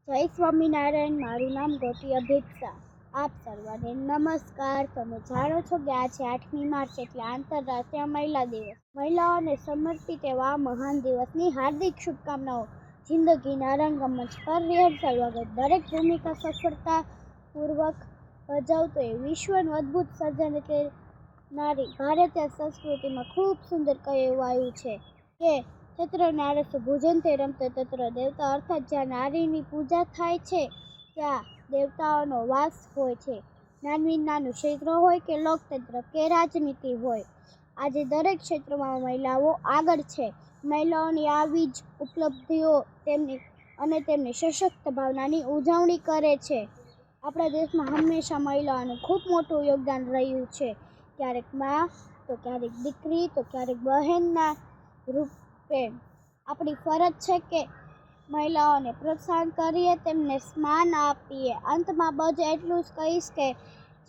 જય સ્વામિનારાયણ. મારું નામ ગોપી અભિપ્સા. આપ સર્વને નમસ્કાર. તમે જાણો છો કે આજે 8મી માર્ચ એટલે આંતરરાષ્ટ્રીય મહિલા દિવસ. મહિલાઓને સમર્પિત એવા મહાન દિવસની હાર્દિક શુભકામનાઓ. જિંદગીના રંગમંચ પર રિહર્સલ વગર દરેક ભૂમિકા સફળતાપૂર્વક ભજવતો એ વિશ્વનું અદ્ભુત સર્જન એટલે નારી. ભારતીય સંસ્કૃતિમાં ખૂબ સુંદર કહેવાયું છે કે તત્ર નારસ્ય ભુજંતે રમતે તત્ર દેવતા, અર્થાત જ્યાં નારીની પૂજા થાય છે ત્યાં દેવતાઓનો વાસ હોય છે. નાનું ક્ષેત્ર હોય કે લોકતંત્ર કે રાજનીતિ હોય, આજે દરેક ક્ષેત્રમાં મહિલાઓ આગળ છે. મહિલાઓની આવી જ ઉપલબ્ધિઓ તેમની સશક્ત ભાવનાની ઉજવણી કરે છે. આપણા દેશમાં હંમેશા મહિલાઓનું ખૂબ મોટું યોગદાન રહ્યું છે. ક્યારેક મા તો ક્યારેક દીકરી તો ક્યારેક બહેનના રૂપે. આપણી ફરજ છે કે મહિલાઓને પ્રોત્સાહન કરીએ, તેમને સન્માન આપીએ. અંતમાં બસ એટલું જ કહીશ કે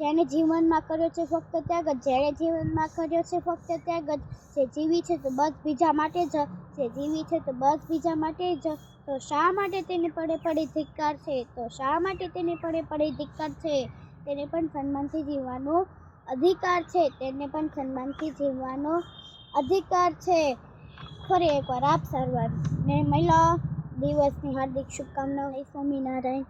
જેણે જીવનમાં કર્યો છે ફક્ત ત્યાગ જ, જેણે જીવનમાં કર્યો છે ફક્ત ત્યાગ જ. જે જીવી છે તો બસ બીજા માટે જ, જે જીવી છે તો બસ બીજા માટે જ. તો શા માટે તેને પડે ધિક્કાર છે? તો શા માટે તેને પડે ધિક્કાર છે? તેને પણ સન્માનથી જીવવાનો અધિકાર છે. તેને પણ સન્માનથી જીવવાનો અધિકાર છે. ફરી એકવાર આપ સર્વને મહિલા દિવસની હાર્દિક શુભકામનાઓ. સ્વામિનારાયણ.